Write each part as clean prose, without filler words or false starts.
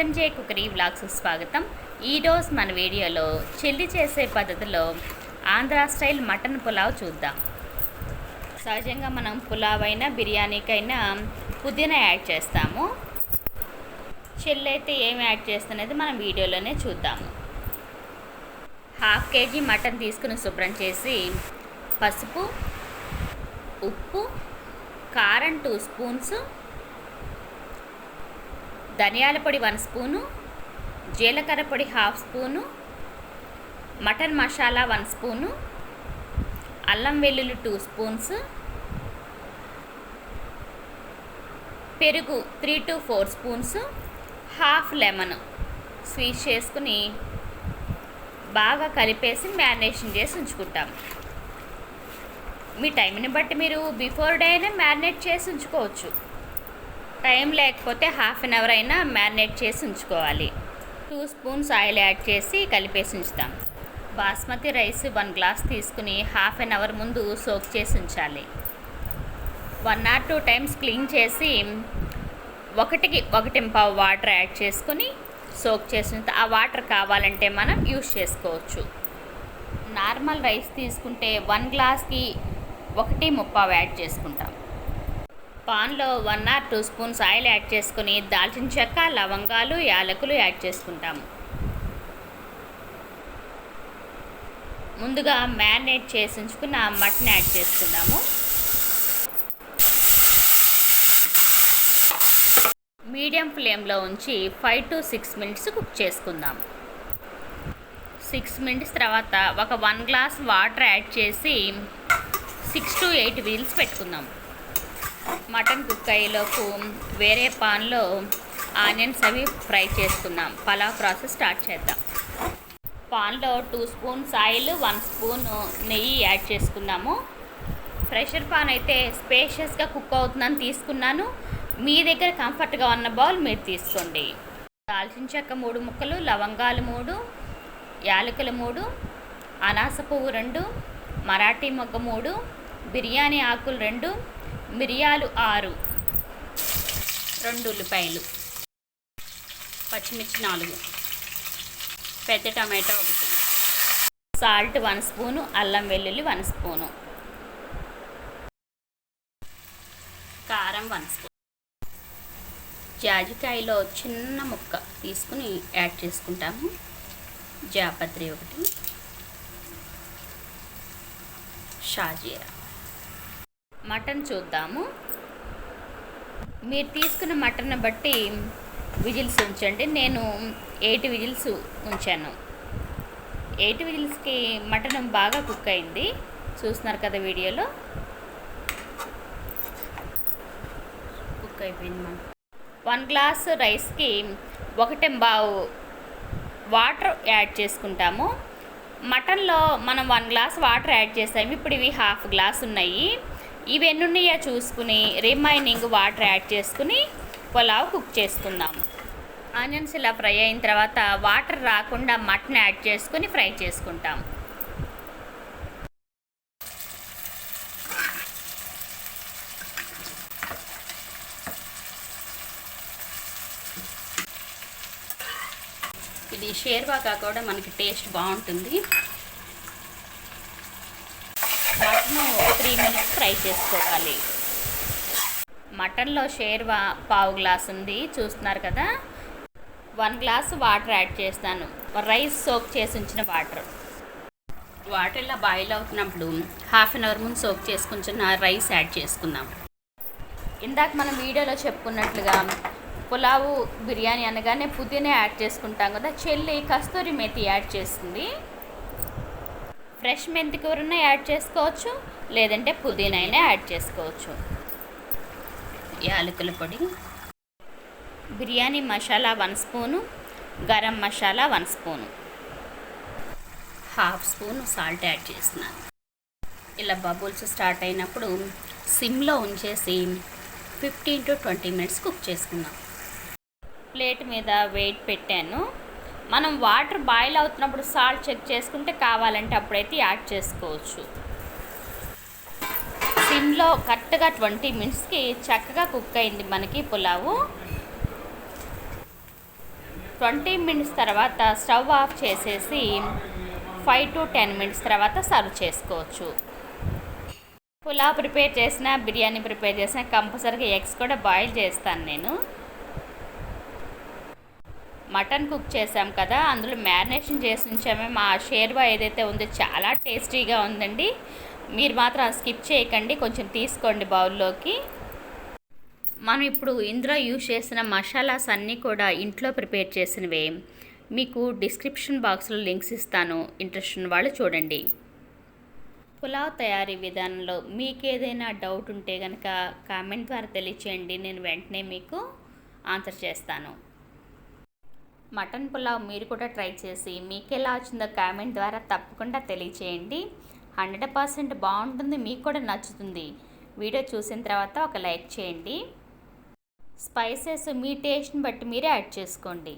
SMJ cookery vlogs స్వాగతం. ఈరోజు మన వీడియోలో చెల్లి చేసే పద్ధతిలో ఆంధ్ర స్టైల్ మటన్ పులావ్ చూద్దాం. సహజంగా మనం పులావ్ అయినా బిర్యానీకైనా పుదీనా యాడ్ చేస్తాము. చెల్లి అయితే ఏమి యాడ్ చేస్తున్నది మనం వీడియోలోనే చూద్దాము. 1/2 kg మటన్ తీసుకుని శుభ్రం చేసి పసుపు, ఉప్పు, కారం 2 స్పూన్స్, ధనియాల పొడి 1 స్పూను, జీలకర్ర పొడి 1/2 స్పూను, మటన్ మసాలా 1 స్పూను, అల్లం వెల్లుల్లి 2 స్పూన్స్, పెరుగు 3 to 4 స్పూన్స్, 1/2 లెమన్ స్క్వీజ్ చేసుకుని బాగా కలిపేసి మ్యారినేషన్ చేసి ఉంచుకుంటాం. మీ టైంని బట్టి మీరు బిఫోర్ డే అయినా మ్యారినేట్ చేసి ఉంచుకోవచ్చు. టైం లేకపోతే 1/2 అవర్ అయినా మ్యారినేట్ చేసి ఉంచుకోవాలి. 2 స్పూన్స్ ఆయిల్ యాడ్ చేసి కలిపేసి ఉంచుతాం. బాస్మతి రైస్ 1 గ్లాస్ తీసుకుని 1/2 అవర్ ముందు సోక్ చేసి ఉంచాలి. 1 or 2 టైమ్స్ క్లీన్ చేసి 1కి 1.25 వాటర్ యాడ్ చేసుకుని సోక్ చేసి ఆ వాటర్ కావాలంటే మనం యూస్ చేసుకోవచ్చు. నార్మల్ రైస్ తీసుకుంటే 1 గ్లాస్కి 1.35 యాడ్ చేసుకుంటాం. పాన్లో 1 or 2 స్పూన్స్ ఆయిల్ యాడ్ చేసుకుని దాల్చిన చెక్క, లవంగాలు, యాలకులు యాడ్ చేసుకుంటాము. ముందుగా మ్యారినేట్ చేసి ఉంచుకున్న మటన్ యాడ్ చేసుకున్నాము. మీడియం ఫ్లేమ్లో ఉంచి 5 to 6 మినిట్స్ కుక్ చేసుకుందాం. 6 మినిట్స్ తర్వాత ఒక 1 గ్లాస్ వాటర్ యాడ్ చేసి 6 to 8 విజిల్స్ పెట్టుకుందాం. మటన్ కుక్ అయ్యేలోపు వేరే పాన్లో ఆనియన్స్ అవి ఫ్రై చేసుకుందాం. పలావ్ ప్రాసెస్ స్టార్ట్ చేద్దాం. పాన్లో 2 స్పూన్స్ ఆయిల్, 1 స్పూన్ నెయ్యి యాడ్ చేసుకుందాము. ప్రెషర్ పాన్ అయితే స్పేషియస్గా కుక్ అవుతుందని తీసుకున్నాను. మీ దగ్గర కంఫర్ట్గా ఉన్న బౌల్ మీరు తీసుకోండి. దాల్చిన చెక్క 3 ముక్కలు, లవంగాలు 3, యాలకులు 3, అనాస పువ్వు 2, మరాఠీ మొగ్గ 3, బిర్యానీ ఆకులు 2, మిరియాలు 6, 2 ఉల్లిపాయలు, పచ్చిమిర్చి 4, పెద్ద టమాటో 1, సాల్ట్ 1 స్పూను, అల్లం వెల్లుల్లి 1 స్పూను, కారం 1 స్పూన్, జాజికాయలో చిన్న ముక్క తీసుకుని యాడ్ చేసుకుంటాము. జాపత్రి 1, షాజీరా. మటన్ చూద్దాము. మీరు తీసుకున్న మటన్ బట్టి విజిల్స్ ఉంచండి. నేను 8 విజిల్స్ ఉంచాను. 8 విజిల్స్కి మటన్ బాగా కుక్ అయింది. చూస్తున్నారు కదా వీడియోలో. కుక్ అయిపోయింది. మనం 1 గ్లాస్ రైస్కి 1.25 వాటర్ యాడ్ చేసుకుంటాము. మటన్లో మనం 1 గ్లాస్ వాటర్ యాడ్ చేసాము. ఇప్పుడు ఇవి 1/2 గ్లాస్ ఉన్నాయి. ఇవి ఎన్ని ఉన్నాయో చూసుకుని రిమైనింగ్ వాటర్ యాడ్ చేసుకుని పులావ్ కుక్ చేసుకుందాం. ఆనియన్స్ ఇలా ఫ్రై అయిన తర్వాత వాటర్ రాకుండా మటన్ యాడ్ చేసుకుని ఫ్రై చేసుకుంటాం. ఇది షేర్వాగా కూడా మనకి టేస్ట్ బాగుంటుంది. మటన్ 3 మినిట్స్ ఫ్రై చేసుకోవాలి. మటన్లో షేర్వా 1/2 గ్లాస్ ఉంది. చూస్తున్నారు కదా. 1 గ్లాస్ వాటర్ యాడ్ చేస్తాను. రైస్ సోక్ చేసి ఉంచిన వాటర్ ఇలా బాయిల్ అవుతున్నప్పుడు 1/2 అవర్ ముందు సోక్ చేసుకుంటున్న రైస్ యాడ్ చేసుకుందాం. ఇందాక మనం వీడియోలో చెప్పుకున్నట్లుగా పులావు బిర్యానీ అనగానే పుదీనా యాడ్ చేసుకుంటాం కదా. చెల్లి కస్తూరి మేతి యాడ్ చేస్తుంది. ఫ్రెష్ మెంతి కూరన యాడ్ చేసుకోవచ్చు, లేదంటే పుదీనా అయినా యాడ్ చేసుకోవచ్చు. యాలకుల పొడి, biryani masala 1 spoon, garam masala 1 spoon, 1/2 spoon salt add చేస్తున్నాను. ఇలా బబుల్స్ స్టార్ట్ అయినప్పుడు సిమ్లో ఉంచేసి 15 to 20 మినిట్స్ కుక్ చేసుకుందాం. ప్లేట్ మీద వెయిట్ పెట్టాను. మనం వాటర్ బాయిల్ అవుతున్నప్పుడు సాల్ట్ చెక్ చేసుకుంటే కావాలంటే అప్పుడైతే యాడ్ చేసుకోవచ్చు. సిమ్లో కరెక్ట్గా 20 మినిట్స్కి చక్కగా కుక్ అయింది మనకి పులావు. 20 మినిట్స్ తర్వాత స్టవ్ ఆఫ్ చేసేసి 5 to 10 మినిట్స్ తర్వాత సర్వ్ చేసుకోవచ్చు. పులావ్ ప్రిపేర్ చేసిన, బిర్యానీ ప్రిపేర్ చేసిన కంపల్సరీగా ఎగ్స్ కూడా బాయిల్ చేస్తాను నేను. మటన్ కుక్ చేసాం కదా, అందులో మ్యారినేషన్ చేసి ఉంచామే. మా షేర్వా ఏదైతే ఉందో చాలా టేస్టీగా ఉందండి. మీరు మాత్రం స్కిప్ చేయకండి, కొంచెం తీసుకోండి బౌల్లోకి. మనం ఇప్పుడు ఇందులో యూజ్ చేసిన మసాలాస్ అన్నీ కూడా ఇంట్లో ప్రిపేర్ చేసినవే. మీకు డిస్క్రిప్షన్ బాక్స్లో లింక్స్ ఇస్తాను, ఇంట్రెస్ట్ ఉన్న వాళ్ళు చూడండి. పులావ్ తయారీ విధానంలో మీకు ఏదైనా డౌట్ ఉంటే కనుక కామెంట్ ద్వారా తెలియచేయండి, నేను వెంటనే మీకు ఆన్సర్ చేస్తాను. మటన్ పులావ్ మీరు కూడా ట్రై చేసి మీకు ఎలా వచ్చిందో కామెంట్ ద్వారా తప్పకుండా తెలియచేయండి. 100% బాగుంటుంది, మీకు కూడా నచ్చుతుంది. వీడియో చూసిన తర్వాత ఒక లైక్ చేయండి. స్పైసెస్ మీ టేస్ట్ని బట్టి మీరే యాడ్ చేసుకోండి.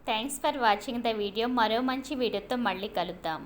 Thanks for watching the video. మరో మంచి వీడియోతో మళ్ళీ కలుద్దాం.